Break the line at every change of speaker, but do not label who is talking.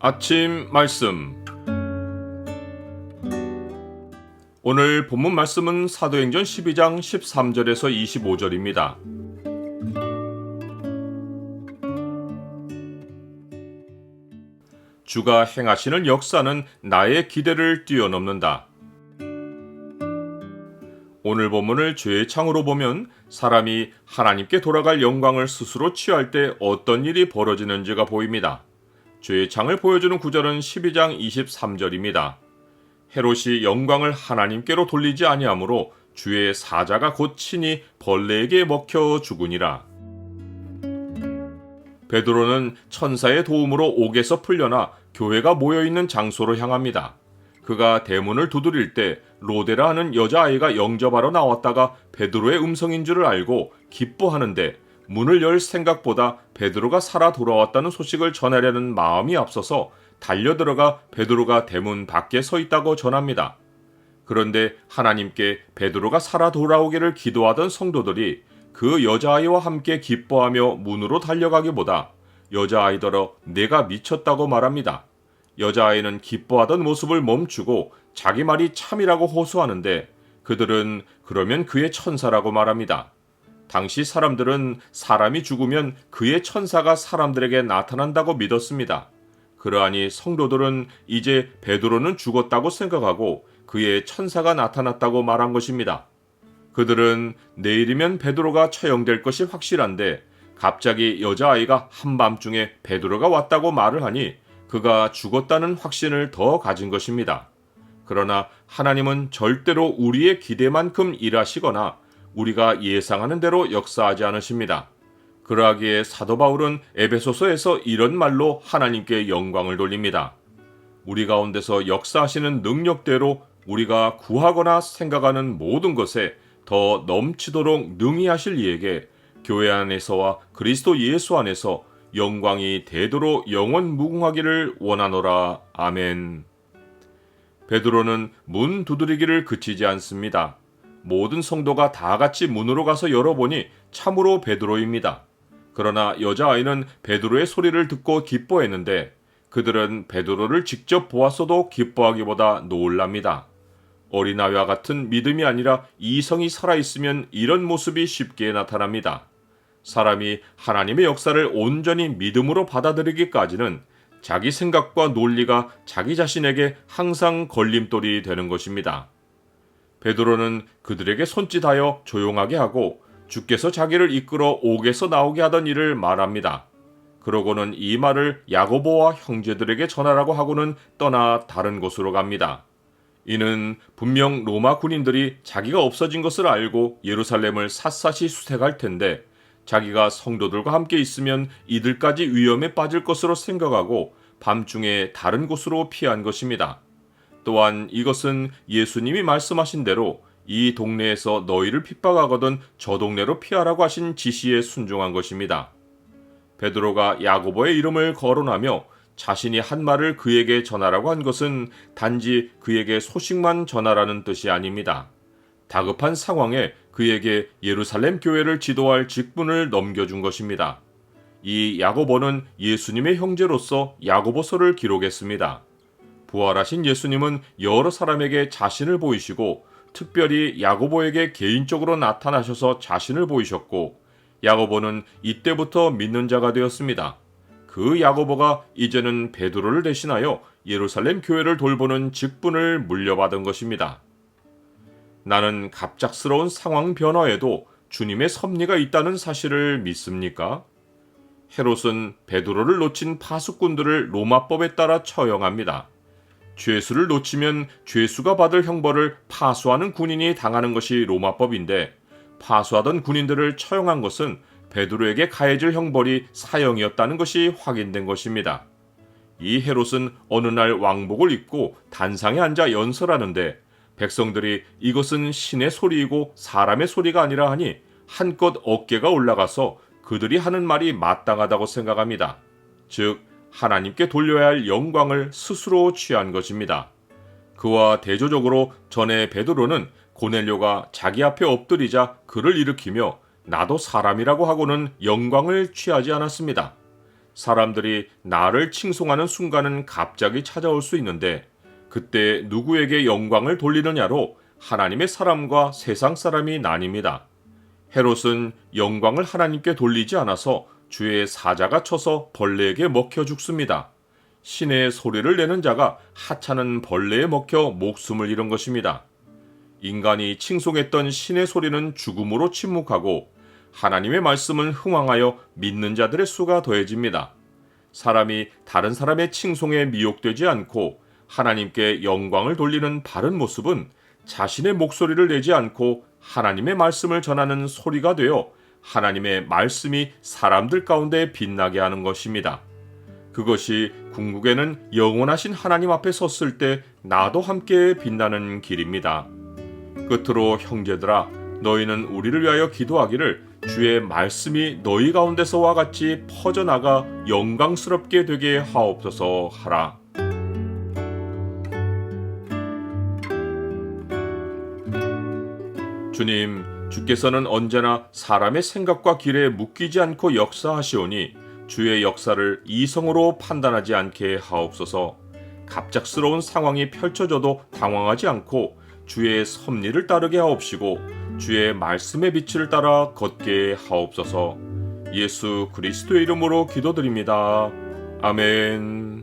아침 말씀. 오늘 본문 말씀은 사도행전 12장 13절에서 25절입니다. 주가 행하시는 역사는 나의 기대를 뛰어넘는다. 오늘 본문을 죄의 창으로 보면 사람이 하나님께 돌아갈 영광을 스스로 취할 때 어떤 일이 벌어지는지가 보입니다. 죄의 창을 보여주는 구절은 12장 23절입니다. 헤롯이 영광을 하나님께로 돌리지 아니하므로 주의 사자가 곧 친히 벌레에게 먹혀 죽으니라. 베드로는 천사의 도움으로 옥에서 풀려나 교회가 모여있는 장소로 향합니다. 그가 대문을 두드릴 때 로데라 하는 여자아이가 영접하러 나왔다가 베드로의 음성인 줄을 알고 기뻐하는데 문을 열 생각보다 베드로가 살아 돌아왔다는 소식을 전하려는 마음이 앞서서 달려들어가 베드로가 대문 밖에 서 있다고 전합니다. 그런데 하나님께 베드로가 살아 돌아오기를 기도하던 성도들이 그 여자아이와 함께 기뻐하며 문으로 달려가기보다 여자아이더러 내가 미쳤다고 말합니다. 여자아이는 기뻐하던 모습을 멈추고 자기 말이 참이라고 호소하는데 그들은 그러면 그의 천사라고 말합니다. 당시 사람들은 사람이 죽으면 그의 천사가 사람들에게 나타난다고 믿었습니다. 그러하니 성도들은 이제 베드로는 죽었다고 생각하고 그의 천사가 나타났다고 말한 것입니다. 그들은 내일이면 베드로가 처형될 것이 확실한데 갑자기 여자아이가 한밤중에 베드로가 왔다고 말을 하니 그가 죽었다는 확신을 더 가진 것입니다. 그러나 하나님은 절대로 우리의 기대만큼 일하시거나 우리가 예상하는 대로 역사하지 않으십니다. 그러하기에 사도 바울은 에베소서에서 이런 말로 하나님께 영광을 돌립니다. 우리 가운데서 역사하시는 능력대로 우리가 구하거나 생각하는 모든 것에 더 넘치도록 능히 하실 이에게 교회 안에서와 그리스도 예수 안에서 영광이 대도록 영원 무궁하기를 원하노라. 아멘. 베드로는 문 두드리기를 그치지 않습니다. 모든 성도가 다 같이 문으로 가서 열어보니 참으로 베드로입니다. 그러나 여자아이는 베드로의 소리를 듣고 기뻐했는데 그들은 베드로를 직접 보았어도 기뻐하기보다 놀랍니다. 어린아이와 같은 믿음이 아니라 이성이 살아있으면 이런 모습이 쉽게 나타납니다. 사람이 하나님의 역사를 온전히 믿음으로 받아들이기까지는 자기 생각과 논리가 자기 자신에게 항상 걸림돌이 되는 것입니다. 베드로는 그들에게 손짓하여 조용하게 하고 주께서 자기를 이끌어 옥에서 나오게 하던 일을 말합니다. 그러고는 이 말을 야고보와 형제들에게 전하라고 하고는 떠나 다른 곳으로 갑니다. 이는 분명 로마 군인들이 자기가 없어진 것을 알고 예루살렘을 샅샅이 수색할 텐데 자기가 성도들과 함께 있으면 이들까지 위험에 빠질 것으로 생각하고 밤중에 다른 곳으로 피한 것입니다. 또한 이것은 예수님이 말씀하신 대로 이 동네에서 너희를 핍박하거든 저 동네로 피하라고 하신 지시에 순종한 것입니다. 베드로가 야고보의 이름을 거론하며 자신이 한 말을 그에게 전하라고 한 것은 단지 그에게 소식만 전하라는 뜻이 아닙니다. 다급한 상황에 그에게 예루살렘 교회를 지도할 직분을 넘겨준 것입니다. 이 야고보는 예수님의 형제로서 야고보서를 기록했습니다. 부활하신 예수님은 여러 사람에게 자신을 보이시고 특별히 야고보에게 개인적으로 나타나셔서 자신을 보이셨고 야고보는 이때부터 믿는 자가 되었습니다. 그 야고보가 이제는 베드로를 대신하여 예루살렘 교회를 돌보는 직분을 물려받은 것입니다. 나는 갑작스러운 상황 변화에도 주님의 섭리가 있다는 사실을 믿습니까? 헤롯은 베드로를 놓친 파수꾼들을 로마법에 따라 처형합니다. 죄수를 놓치면 죄수가 받을 형벌을 파수하는 군인이 당하는 것이 로마법인데 파수하던 군인들을 처형한 것은 베드로에게 가해질 형벌이 사형이었다는 것이 확인된 것입니다. 이 헤롯은 어느 날 왕복을 입고 단상에 앉아 연설하는데 백성들이 이것은 신의 소리이고 사람의 소리가 아니라 하니 한껏 어깨가 올라가서 그들이 하는 말이 마땅하다고 생각합니다. 즉 하나님께 돌려야 할 영광을 스스로 취한 것입니다. 그와 대조적으로 전에 베드로는 고넬료가 자기 앞에 엎드리자 그를 일으키며 나도 사람이라고 하고는 영광을 취하지 않았습니다. 사람들이 나를 칭송하는 순간은 갑자기 찾아올 수 있는데 그때 누구에게 영광을 돌리느냐로 하나님의 사람과 세상 사람이 나뉩니다. 헤롯은 영광을 하나님께 돌리지 않아서 주의 사자가 쳐서 벌레에게 먹혀 죽습니다. 신의 소리를 내는 자가 하찮은 벌레에 먹혀 목숨을 잃은 것입니다. 인간이 칭송했던 신의 소리는 죽음으로 침묵하고 하나님의 말씀은 흥왕하여 믿는 자들의 수가 더해집니다. 사람이 다른 사람의 칭송에 미혹되지 않고 하나님께 영광을 돌리는 바른 모습은 자신의 목소리를 내지 않고 하나님의 말씀을 전하는 소리가 되어 하나님의 말씀이 사람들 가운데 빛나게 하는 것입니다. 그것이 궁극에는 영원하신 하나님 앞에 섰을 때 나도 함께 빛나는 길입니다. 끝으로 형제들아, 너희는 우리를 위하여 기도하기를 주의 말씀이 너희 가운데서와 같이 퍼져나가 영광스럽게 되게 하옵소서 하라. 주님, 주께서는 언제나 사람의 생각과 길에 묶이지 않고 역사하시오니 주의 역사를 이성으로 판단하지 않게 하옵소서. 갑작스러운 상황이 펼쳐져도 당황하지 않고 주의 섭리를 따르게 하옵시고 주의 말씀의 빛을 따라 걷게 하옵소서. 예수 그리스도의 이름으로 기도드립니다. 아멘.